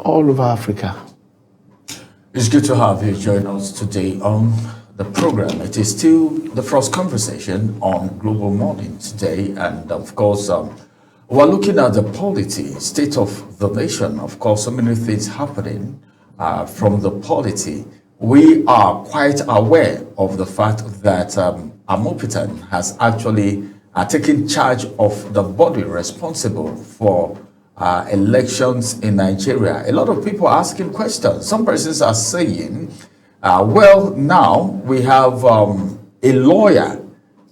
all over Africa. It's good to have you join us today on the program. It is still the first conversation on Global Morning today, and of course, we're looking at the polity, state of the nation. Of course, so many things happening from the polity. We are quite aware of the fact that Amopitan has actually taken charge of the body responsible for elections in Nigeria. A lot of people are asking questions. Some persons are saying, well, now we have a lawyer,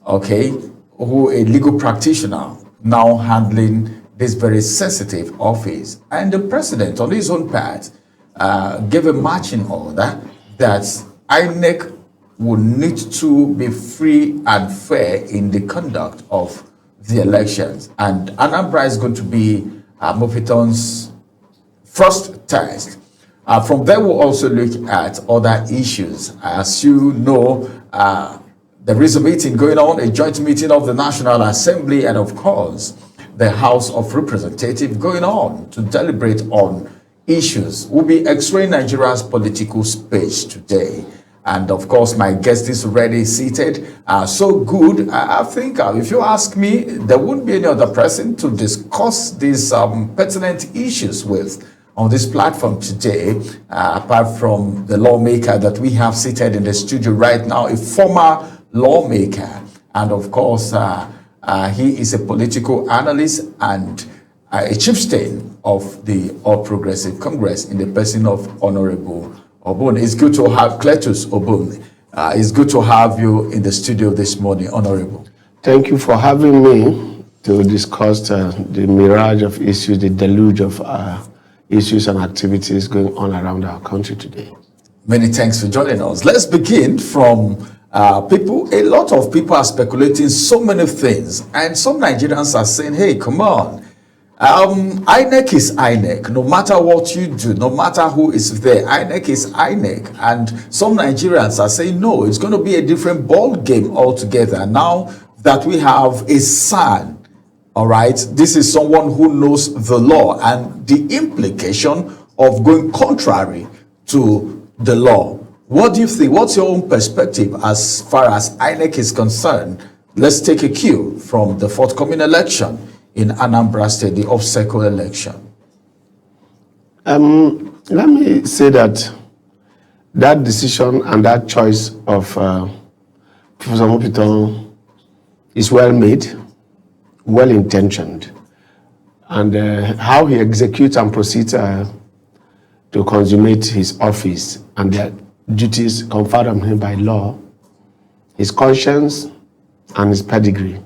okay, who a legal practitioner now handling this very sensitive office. And the president, on his own part, gave a marching order that INEC would need to be free and fair in the conduct of the elections. And Anambra is going to be Amopitan's first test. From there, we'll also look at other issues. As you know, there is a meeting going on, a joint meeting of the National Assembly and, of course, the House of Representatives going on to deliberate on issues. We'll be x-raying Nigeria's political space today. And of course, my guest is already seated. So good. I think if you ask me, there wouldn't be any other person to discuss these pertinent issues with on this platform today, apart from the lawmaker that we have seated in the studio right now, a former lawmaker. And of course, he is a political analyst and a chieftain of the All Progressive Congress in the person of Honorable Obun. It's good to have Cletus Obun. It's good to have you in the studio this morning, Honorable. Thank you for having me to discuss the mirage of issues, the deluge of issues and activities going on around our country today. Many thanks for joining us. Let's begin from people. A lot of people are speculating so many things, and some Nigerians are saying, hey, come on. INEC is INEC. No matter what you do, no matter who is there, INEC is INEC. And some Nigerians are saying, no, it's going to be a different ball game altogether. Now that we have a son, all right, this is someone who knows the law and the implication of going contrary to the law. What do you think? What's your own perspective as far as INEC is concerned? Let's take a cue from the forthcoming election in Anambra State, the off-cycle election. Let me say that decision and that choice of Professor Amopitan is well made, well intentioned, and how he executes and proceeds to consummate his office and the duties conferred on him by law, his conscience and his pedigree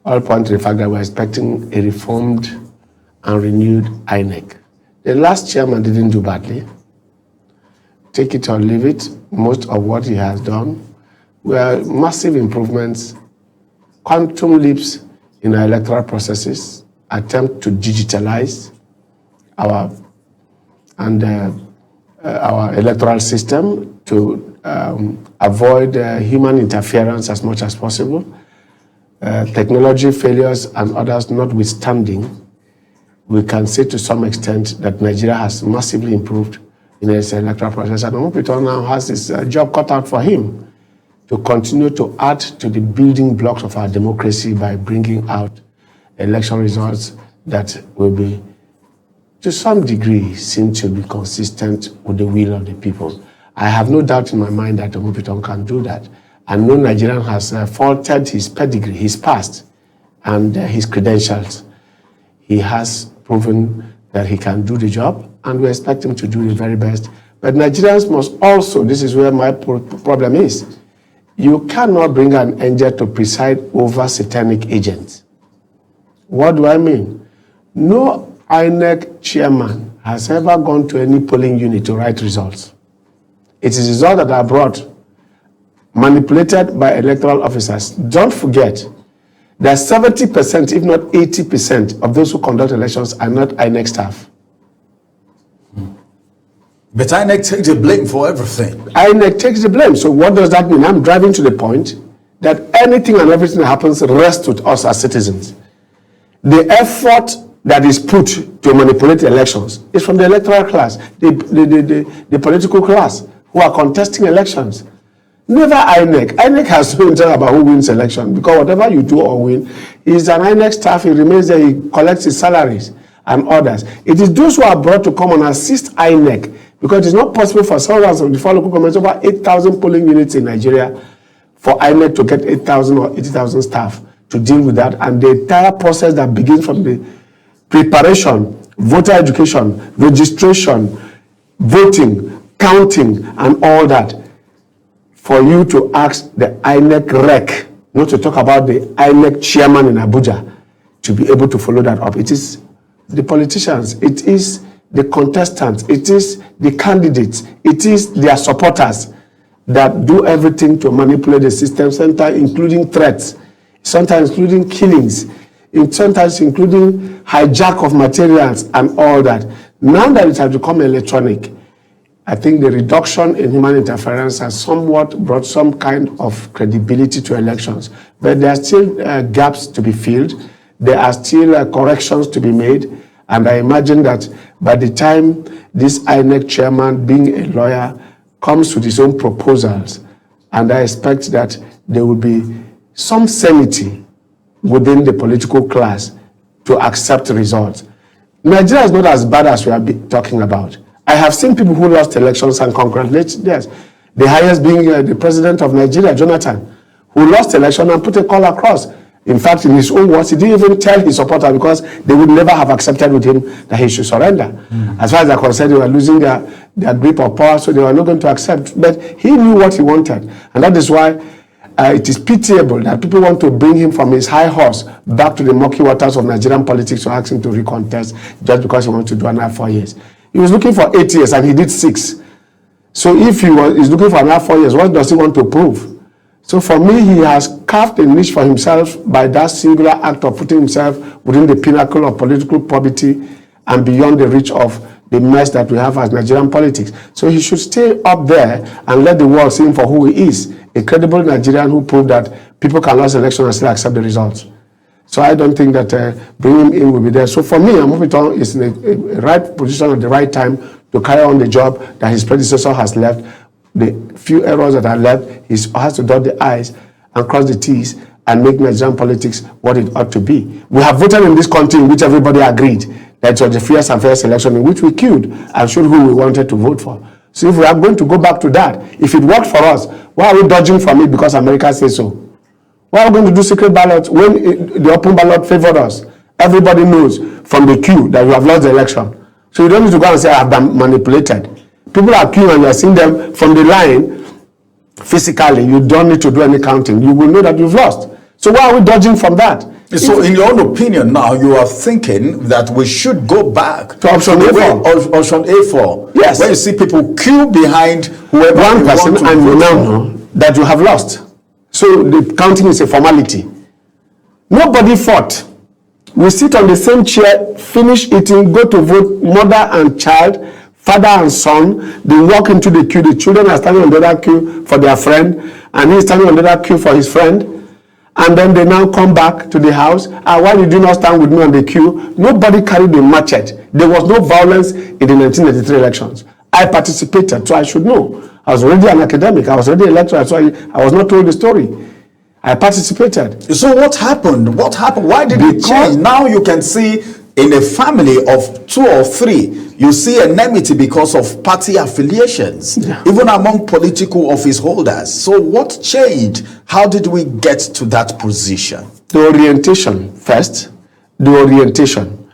all point to the fact that we're expecting a reformed and renewed INEC. The last chairman didn't do badly. Take it or leave it, most of what he has done were massive improvements, quantum leaps in our electoral processes, attempt to digitalize our electoral system to avoid human interference as much as possible. Technology failures and others notwithstanding, we can say to some extent that Nigeria has massively improved in its electoral process. And Amopitan now has this job cut out for him to continue to add to the building blocks of our democracy by bringing out election results that will be, to some degree, seem to be consistent with the will of the people. I have no doubt in my mind that Amopitan can do that. And no Nigerian has faulted his pedigree, his past, and his credentials. He has proven that he can do the job, and we expect him to do the very best. But Nigerians must also, this is where my problem is, you cannot bring an angel to preside over satanic agents. What do I mean? No INEC chairman has ever gone to any polling unit to write results. It is results that are brought, manipulated by electoral officers. Don't forget that 70%, if not 80%, of those who conduct elections are not INEC staff. But INEC takes the blame for everything. INEC takes the blame. So what does that mean? I'm driving to the point that anything and everything that happens rests with us as citizens. The effort that is put to manipulate elections is from the electoral class, the political class who are contesting elections. Never INEC. INEC has no interest about who wins election, because whatever you do or win, he's an INEC staff, he remains there, he collects his salaries and others. It is those who are brought to come and assist INEC, because it's not possible for thousands of the four local governments, over 8,000 polling units in Nigeria, for INEC to get 8,000 or 80,000 staff to deal with that. And the entire process that begins from the preparation, voter education, registration, voting, counting, and all that, for you to ask the INEC rec, not to talk about the INEC chairman in Abuja, to be able to follow that up. It is the politicians, it is the contestants, it is the candidates, it is their supporters that do everything to manipulate the system, sometimes including threats, sometimes including killings, sometimes including hijack of materials and all that. Now that it has become electronic, I think the reduction in human interference has somewhat brought some kind of credibility to elections. But there are still gaps to be filled. There are still corrections to be made. And I imagine that by the time this INEC chairman, being a lawyer, comes with his own proposals, and I expect that there will be some sanity within the political class to accept results. Nigeria is not as bad as we are talking about. I have seen people who lost elections and congratulate, yes, the highest being the president of Nigeria, Jonathan, who lost election and put a call across. In fact, in his own words, he didn't even tell his supporters, because they would never have accepted with him that he should surrender. As far as they're concerned, they were losing their grip of power, so they were not going to accept. But he knew what he wanted. And that is why it is pitiable that people want to bring him from his high horse back to the murky waters of Nigerian politics to ask him to recontest just because he wants to do another 4 years. He was looking for 8 years and he did 6. So if he's looking for another 4 years, what does he want to prove? So for me, he has carved a niche for himself by that singular act of putting himself within the pinnacle of political probity and beyond the reach of the mess that we have as Nigerian politics. So he should stay up there and let the world see him for who he is, a credible Nigerian who proved that people can lose elections and still accept the results. So I don't think that bringing him in will be there. So for me, Amopitan is in a right position at the right time to carry on the job that his predecessor has left. The few errors that are left, he has to dot the I's and cross the T's and make Nigerian politics what it ought to be. We have voted in this country in which everybody agreed that it was the freest and fairest election in which we queued and showed who we wanted to vote for. So if we are going to go back to that, if it worked for us, why are we dodging from it because America says so? Why are we going to do secret ballots when the open ballot favored us? Everybody knows from the queue that you have lost the election. So you don't need to go and say, I have been manipulated. People are queuing and you are seeing them from the line physically. You don't need to do any counting. You will know that you've lost. So why are we dodging from that? So in your own opinion now, you are thinking that we should go back to option A4. Option A4. Yes. Where you see people queue behind whoever one person want to and you vote now for. know that you have lost. So the counting is a formality. Nobody fought. We sit on the same chair, finish eating, go to vote, mother and child, father and son. They walk into the queue. The children are standing on the other queue for their friend, and he's standing on the other queue for his friend. And then they now come back to the house. Why did you not stand with me on the queue? Nobody carried a machete. There was no violence in the 1993 elections. I participated, so I should know. I was already an academic. I was already a lecturer, so I was not told the story. I participated. So what happened? What happened? Why did it change? Now you can see in a family of 2 or 3, you see enmity because of party affiliations, even among political office holders. So what changed? How did we get to that position? The orientation first. The orientation.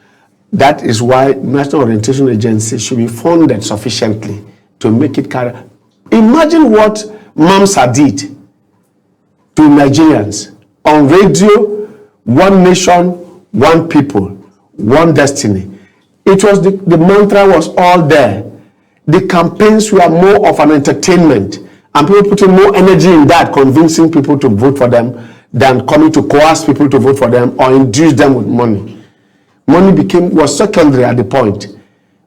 That is why National Orientation Agency should be funded sufficiently to make it carry. Imagine what MAMSA did to Nigerians on radio, one nation, one people, one destiny. It was the mantra was all there. The campaigns were more of an entertainment, and people putting more energy in that, convincing people to vote for them than coming to coerce people to vote for them or induce them with money. Money was secondary at the point.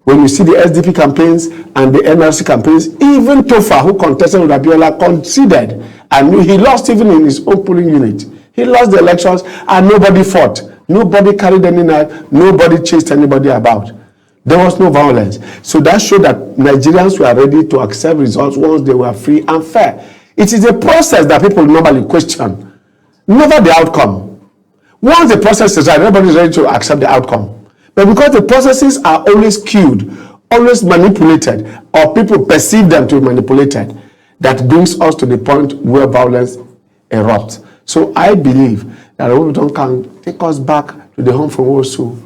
When you see the SDP campaigns and the NRC campaigns, even Tofa, who contested with Abiola, conceded and he lost even in his own polling unit. He lost the elections and nobody fought. Nobody carried any knife. Nobody chased anybody about. There was no violence. So that showed that Nigerians were ready to accept results once they were free and fair. It is a process that people normally question, never the outcome. Once the process is right, everybody is ready to accept the outcome. But because the processes are always skewed, always manipulated, or people perceive them to be manipulated, that brings us to the point where violence erupts. So I believe that Olusegun can take us back to the Home from Wosu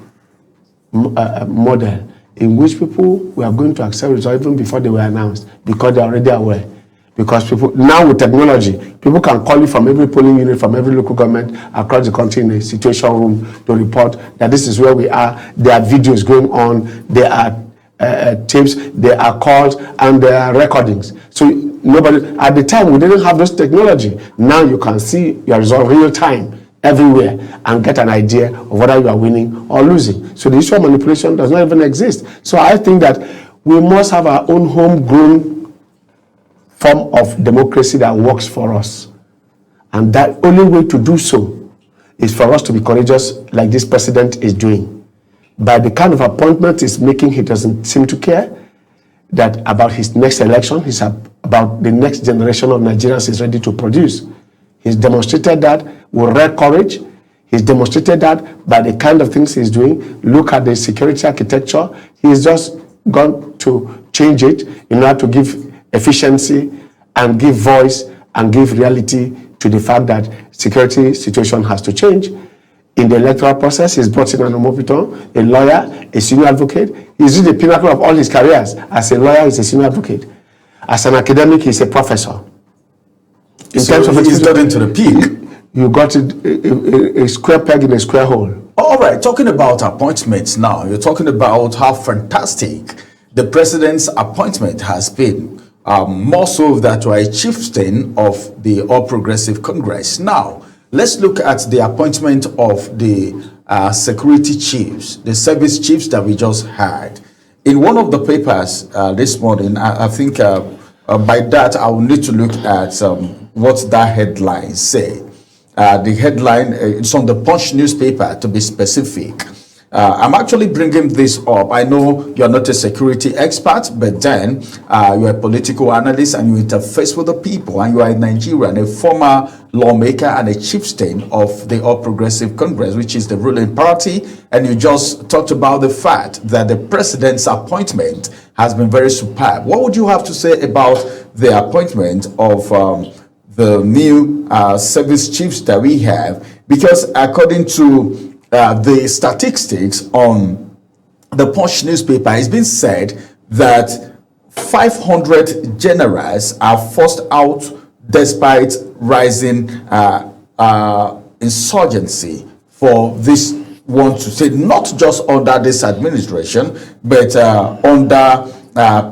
model, in which people were going to accept results even before they were announced, because they are already aware. Because people, now with technology, people can call you from every polling unit, from every local government across the country in a situation room to report that this is where we are. There are videos going on, there are tapes, there are calls, and there are recordings. So nobody, at the time, we didn't have this technology. Now you can see your result real time everywhere and get an idea of whether you are winning or losing. So the issue of manipulation does not even exist. So I think that we must have our own homegrown form of democracy that works for us. And that only way to do so is for us to be courageous like this president is doing. By the kind of appointment he's making, he doesn't seem to care that about his next election. He's about the next generation of Nigerians he's ready to produce. He's demonstrated that with rare courage. He's demonstrated that by the kind of things he's doing. Look at the security architecture. He's just gone to change it in order to give efficiency and give voice and give reality to the fact that security situation has to change. In the electoral process, he's brought in an Omopiton, a lawyer, a senior advocate. He's reached the pinnacle of all his careers. As a lawyer, he's a senior advocate. As an academic, he's a professor. In terms of he's got into the peak. You got a square peg in a square hole. All right, talking about appointments now, you're talking about how fantastic the president's appointment has been. More so that you are a chieftain of the All Progressive Congress. Now, let's look at the appointment of the security chiefs, the service chiefs that we just had. In one of the papers this morning, I think by that I will need to look at what that headline say. The headline, it's on the Punch newspaper to be specific. I'm actually bringing this up. I know you're not a security expert, but then you're a political analyst and you interface with the people, and you are a Nigerian, a former lawmaker and a chieftain of the All Progressive Congress, which is the ruling party. And you just talked about the fact that the president's appointment has been very superb. What would you have to say about the appointment of the new service chiefs that we have? Because according to the statistics on the Punch newspaper, it's been said that 500 generals are forced out despite rising insurgency for this one to say, not just under this administration, but under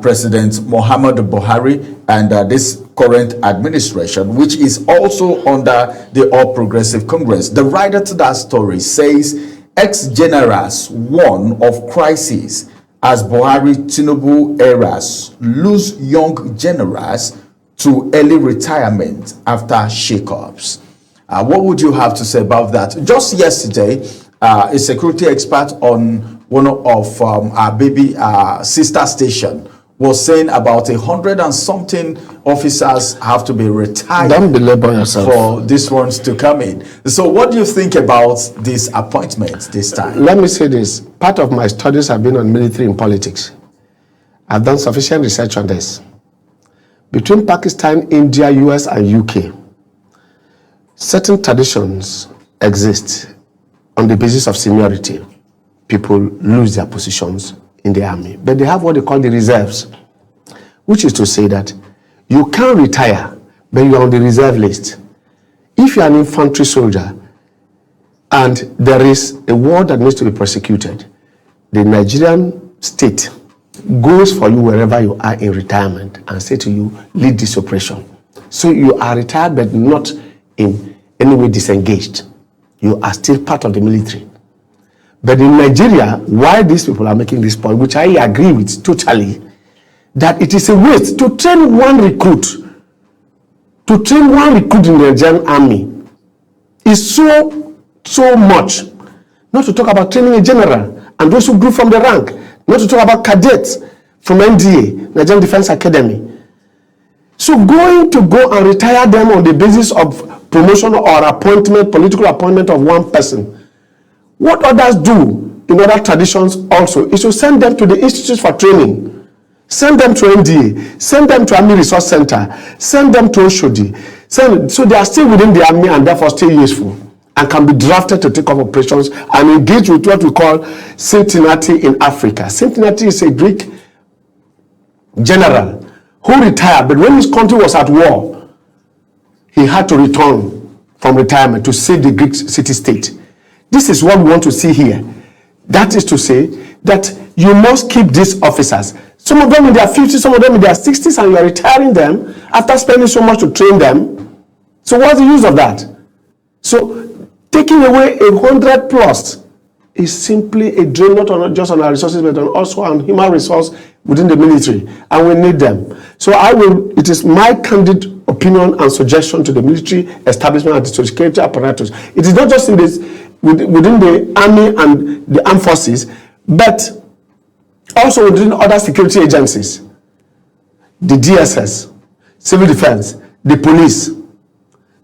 President Muhammadu Buhari and this current administration, which is also under the All Progressive Congress. The writer to that story says ex-generals warn of crisis as Buhari-Tinubu eras lose young generals to early retirement after shakeups. What would you have to say about that? Just yesterday, a security expert on one of our baby sister station was saying about 100 and something officers have to be retired. Don't belabor yourself for these ones to come in. So what do you think about this appointment this time? Let me say this. Part of my studies have been on military and politics. I've done sufficient research on this. Between Pakistan, India, US, and UK, certain traditions exist on the basis of seniority. People lose their positions in the army, but they have what they call the reserves, which is to say that you can retire, but you're on the reserve list. If you're an infantry soldier and there is a war that needs to be prosecuted, the Nigerian state goes for you wherever you are in retirement and say to you, lead this operation. So you are retired, but not in any way disengaged. You are still part of the military. But in Nigeria, why these people are making this point, which I agree with totally, that it is a waste to train one recruit. To train one recruit in the Nigerian army is so much not to talk about training a general and those who grew from the rank, not to talk about cadets from NDA, Nigerian Defense Academy. So going to go and retire them on the basis of promotion or appointment, political appointment of one person. What others do in other traditions also is to send them to the institutes for training, send them to NDA, send them to Army Resource Center, send them to Oshodi. So they are still within the army and therefore still useful and can be drafted to take up operations and engage with what we call Cincinnati in Africa. Cincinnati is a Greek general who retired, but when his country was at war, he had to return from retirement to save the Greek city-state. This is what we want to see here. That is to say that you must keep these officers. Some of them in their 50s, some of them in their 60s, and you are retiring them after spending so much to train them. So what's the use of that? So taking away 100 plus is simply a drain, not just on our resources, but also on human resource within the military, and we need them. So it is my candid opinion and suggestion to the military establishment and the security apparatus. It is not just in this, within the army and the armed forces, but also within other security agencies, the DSS, civil defense, the police.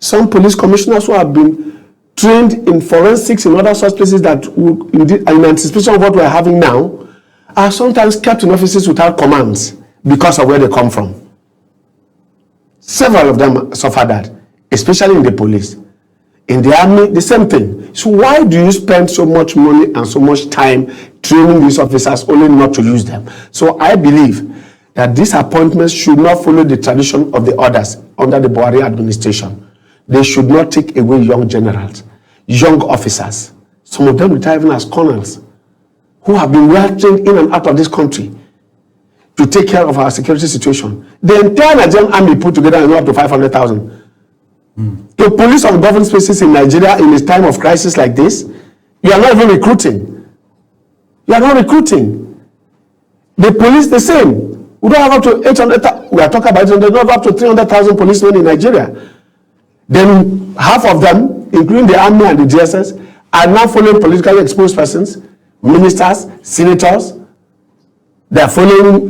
Some police commissioners who have been trained in forensics in other such places that in anticipation of what we're having now, are sometimes kept in offices without commands because of where they come from. Several of them suffer that, especially in the police. In the army, the same thing. So why do you spend so much money and so much time training these officers only not to use them? So I believe that these appointments should not follow the tradition of the others under the Buhari administration. They should not take away young generals, young officers. Some of them retire even as colonels, who have been well trained in and out of this country to take care of our security situation. The entire Nigerian army put together is up to 500,000. The police on government spaces in Nigeria in a time of crisis like this, you are not even recruiting. You are not recruiting. The police the same. We don't have up to 800,000. We are talking about 800, not up to 300,000 policemen in Nigeria. Then half of them, including the army and the DSS, are now following politically exposed persons, ministers, senators. They are following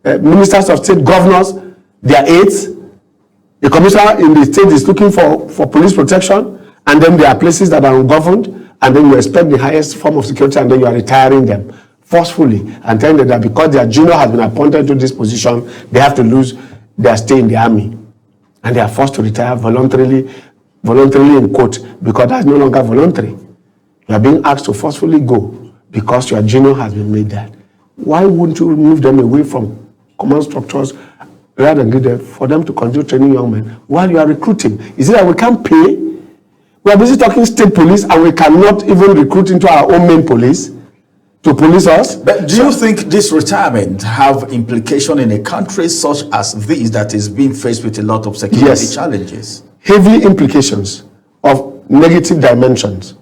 ministers of state, governors, their aides. The commissioner in the state is looking for police protection, and then there are places that are ungoverned, and then you expect the highest form of security, and then you are retiring them forcefully and telling them that because their junior has been appointed to this position, they have to lose their stay in the army, and they are forced to retire voluntarily in quote, because that is no longer voluntary. You are being asked to forcefully go because your junior has been made that. Why wouldn't you move them away from command structures rather than give them for them to continue training young men while you are recruiting? Is it that we can't pay? We are busy talking state police and we cannot even recruit into our own main police to police us. But do you think this retirement have implication in a country such as this that is being faced with a lot of security challenges? Heavy implications of negative dimensions.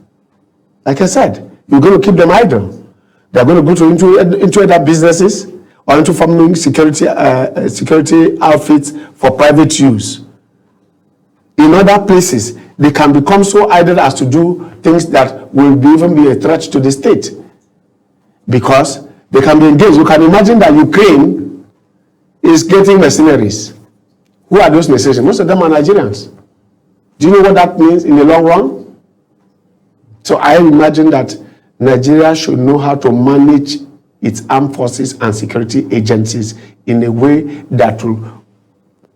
Like I said, you're going to keep them idle. They're going to go into other businesses or into forming security outfits for private use. In other places, they can become so idle as to do things that will even be a threat to the state because they can be engaged. You can imagine that Ukraine is getting mercenaries. Who are those mercenaries? Most of them are Nigerians. Do you know what that means in the long run? So I imagine that Nigeria should know how to manage its armed forces and security agencies in a way that will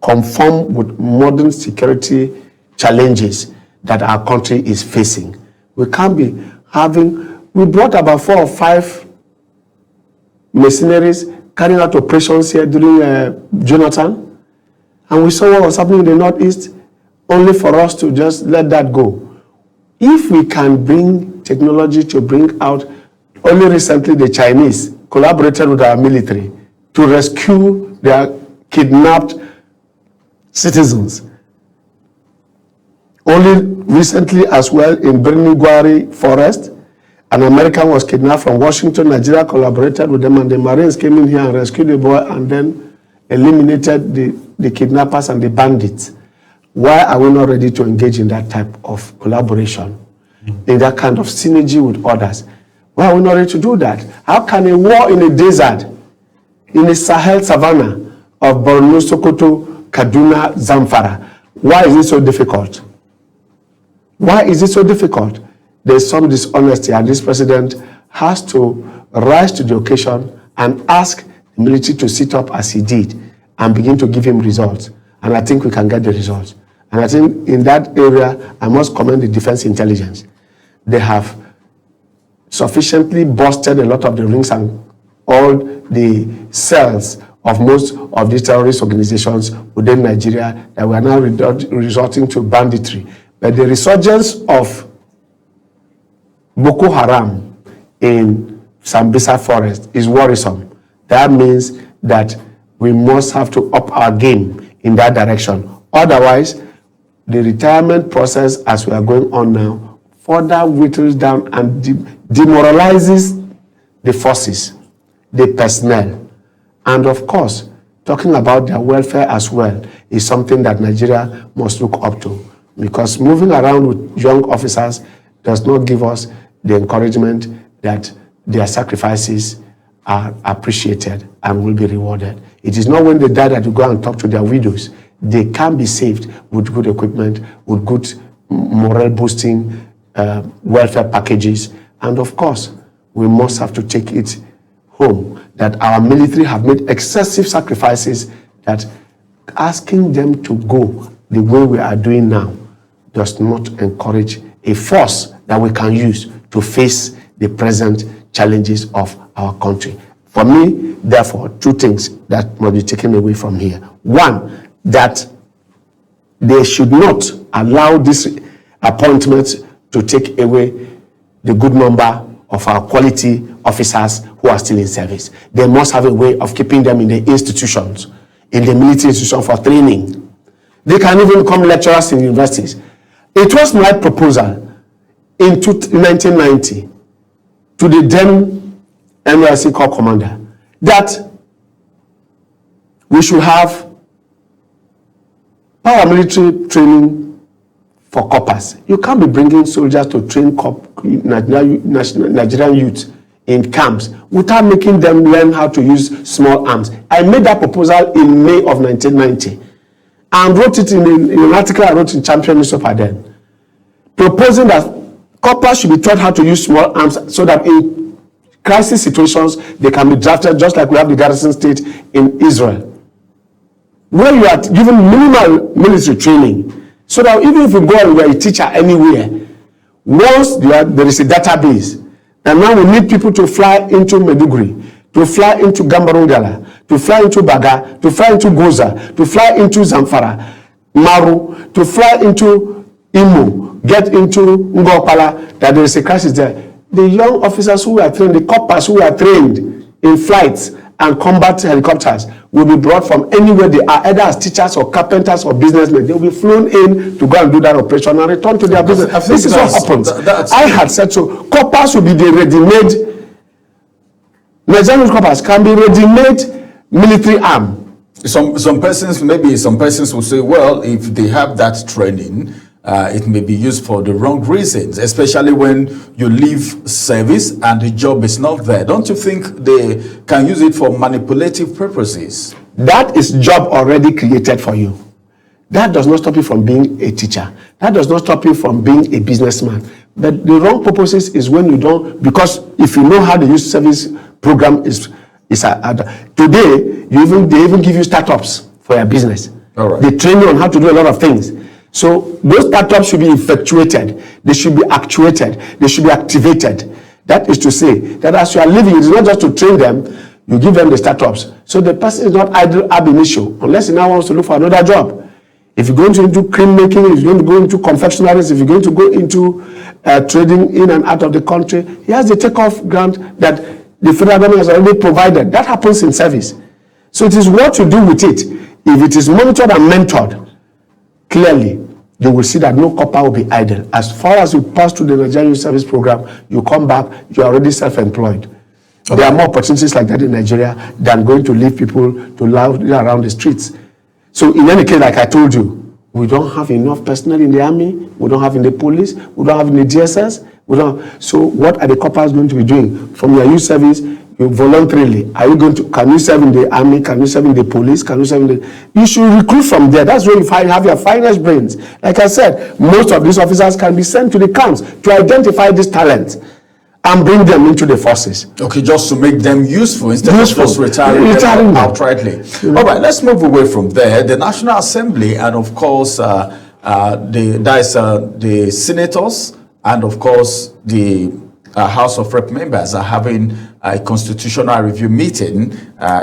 conform with modern security challenges that our country is facing. We can't be we brought about 4 or 5 mercenaries carrying out operations here during Jonathan, and we saw what was happening in the Northeast, only for us to just let that go. If we can bring technology to bring out, only recently the Chinese collaborated with our military to rescue their kidnapped citizens. Only recently as well in Birni Forest, an American was kidnapped from Washington. Nigeria collaborated with them and the Marines came in here and rescued the boy and then eliminated the kidnappers and the bandits. Why are we not ready to engage in that type of collaboration? in that kind of synergy with others. Why are we not ready to do that? How can a war in a desert, in a Sahel savannah of Borno, Sokoto, Kaduna, Zamfara, why is it so difficult? Why is it so difficult? There's some dishonesty, and this president has to rise to the occasion and ask the military to sit up as he did and begin to give him results. And I think we can get the results. And I think in that area, I must commend the defense intelligence. They have sufficiently busted a lot of the rings and all the cells of most of these terrorist organizations within Nigeria that we are now resorting to banditry. But the resurgence of Boko Haram in Sambisa Forest is worrisome. That means that we must have to up our game in that direction. Otherwise, the retirement process as we are going on now further whittles down and demoralizes the forces, the personnel. And of course, talking about their welfare as well is something that Nigeria must look up to, because moving around with young officers does not give us the encouragement that their sacrifices are appreciated and will be rewarded. It is not when they die that you go and talk to their widows. They can be saved with good equipment, with good morale boosting welfare packages. And of course, we must have to take it home that our military have made excessive sacrifices, that asking them to go the way we are doing now does not encourage a force that we can use to face the present challenges of our country. For me, therefore, two things that must be taken away from here. One, that they should not allow this appointment to take away the good number of our quality officers who are still in service. They must have a way of keeping them in the institutions, in the military institution for training. They can even become lecturers in universities. It was my proposal in 1990 to the then NYSC Corps Commander that we should have paramilitary training for corpers. You can't be bringing soldiers to train Nigerian youth in camps without making them learn how to use small arms. I made that proposal in May of 1990 and wrote it in an article I wrote in Champion newspaper then, proposing that corpers should be taught how to use small arms so that in crisis situations they can be drafted, just like we have the garrison state in Israel, where you are given minimal military training, so that even if you go and you are a teacher anywhere, once there is a database, and now we need people to fly into Maiduguri, to fly into Gambarungala, to fly into Baga, to fly into Goza, to fly into Zamfara, Maru, to fly into Imo, get into Ngopala, that there is a crisis there. The young officers who are trained, the corpers who are trained in flights and combat helicopters will be brought from anywhere they are, either as teachers or carpenters or businessmen. They will be flown in to go and do that operation and return to their business. This is what happens. I had said so. Corpers will be the ready-made. Nigerian corpers can be ready-made military arm. Some persons will say, well, if they have that training, it may be used for the wrong reasons, especially when you leave service and the job is not there. Don't you think they can use it for manipulative purposes? That is job already created for you. That does not stop you from being a teacher. That does not stop you from being a businessman. But the wrong purposes is when you don't, because if you know how the youth service program is today, they even give you startups for your business. All right. They train you on how to do a lot of things. So those startups should be effectuated, they should be actuated, they should be activated. That is to say that as you are living, it is not just to train them, you give them the startups. So the person is not idle ab initio, unless he now wants to look for another job. If you're going to into cream making, if you're going to go into confectionaries, if you're going to go into trading in and out of the country, he has the takeoff grant that the federal government has already provided. That happens in service. So it is what you do with it. If it is monitored and mentored, clearly, you will see that no corper will be idle. As far as you pass through the Nigerian Service Program, you come back, you are already self-employed. Okay. There are more opportunities like that in Nigeria than going to leave people to loud around the streets. So in any case, like I told you, We don't have enough personnel in the army. We don't have in the police. We don't have in the DSS. We don't. So what are the corpers going to be doing? From your youth service, you voluntarily, are you going to, can you serve in the army? Can you serve in the police? Can you serve in the, you should recruit from there. That's where you have your finest brains. Like I said, most of these officers can be sent to the camps to identify these talents and bring them into the forces. Okay, just to make them useful instead of just retiring them outrightly. All right, let's move away from there. The National Assembly and of course the senators and of course the House of Rep members are having a constitutional review meeting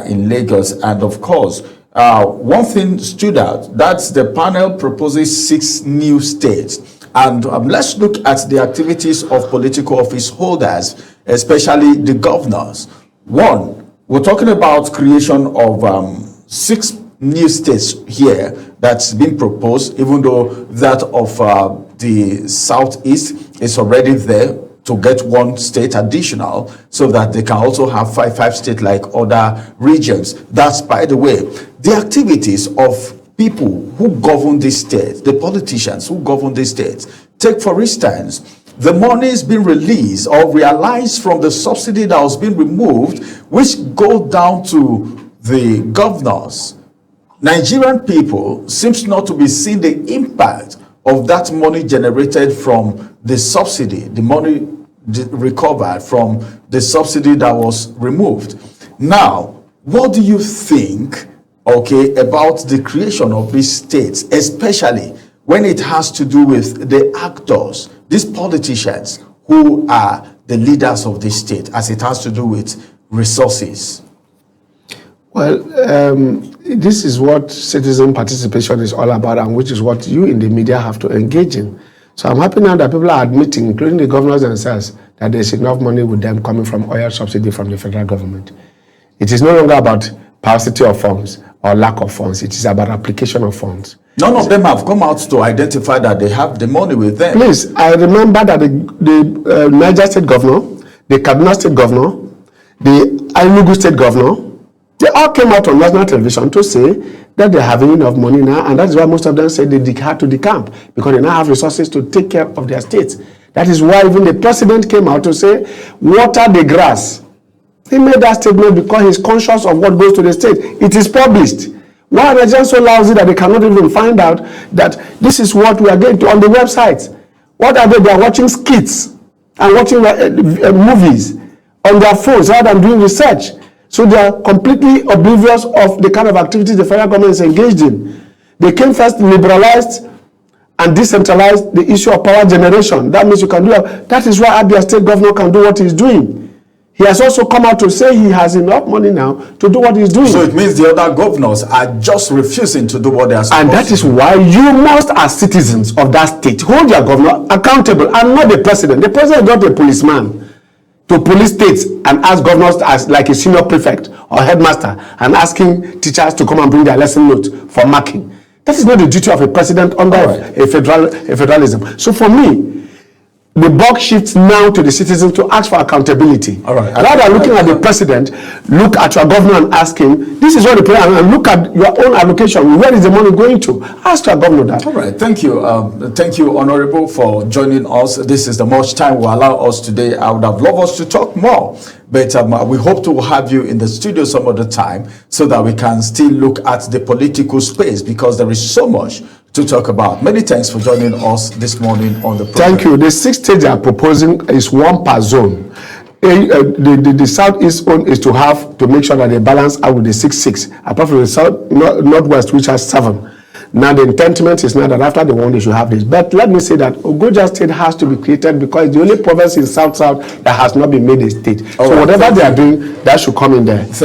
in Lagos, and of course one thing stood out. That's the panel proposes 6 new states. And let's look at the activities of political office holders, especially the governors. One, we're talking about creation of 6 new states here that's been proposed, even though that of the Southeast is already there, to get 1 state additional so that they can also have five states like other regions. That's, by the way, the activities of people who govern these states, the politicians who govern these states. Take, for instance, the money is being released or realized from the subsidy that was being removed, which go down to the governors. Nigerian people seems not to be seeing the impact of that money generated from the subsidy, the money recovered from the subsidy that was removed. Now, what do you think, okay, about the creation of these states, especially when it has to do with the actors, these politicians who are the leaders of the state, as it has to do with resources? Well, this is what citizen participation is all about, and which is what you in the media have to engage in. So I'm happy now that people are admitting, including the governors themselves, that there's enough money with them coming from oil subsidy from the federal government. It is no longer about paucity of funds or lack of funds. It is about application of funds. None of them have come out to identify that they have the money with them. Please, I remember that the Niger State Governor, the Kaduna State Governor, the Enugu State Governor, they all came out on national television to say that they're having enough money now, and that is why most of them said they had to decamp, because they now have resources to take care of their states. That is why even the president came out to say, water the grass. He made that statement because he's conscious of what goes to the state. It is published. Why are Nigerians so lousy that they cannot even find out that this is what we are going to on the website? What are they? They are watching skits and watching movies on their phones rather than doing research. So they are completely oblivious of the kind of activities the federal government is engaged in. They came first, liberalized and decentralized the issue of power generation. That means you can do that. That is why Abia State Governor can do what he's doing. He has also come out to say he has enough money now to do what he's doing. So it means the other governors are just refusing to do what they are supposed to do. And that is why you must, as citizens of that state, hold your governor accountable, and not the president. The president is not a policeman to police states and ask governors as like a senior prefect or headmaster and asking teachers to come and bring their lesson notes for marking. That is not the duty of a president under a federalism. So for me, the buck shifts now to the citizens to ask for accountability. Rather than looking at the president, look at your governor and ask him, this is what the plan, and look at your own allocation. Where is the money going to? Ask your governor that. All right, thank you. Thank you, Honorable, for joining us. This is the much time will allow us today. I would have loved us to talk more, but we hope to have you in the studio some other time so that we can still look at the political space, because there is so much to talk about. Many thanks for joining us this morning on the program. Thank you. The 6 states they are proposing is 1 per zone. The southeast zone is to make sure that they balance out with the 6-6, apart from the northwest, which has 7. Now the intent is now that after the 1 they should have this. But let me say that Ogoja State has to be created because it's the only province in South that has not been made a state. So whatever they are doing, that should come in there. Thank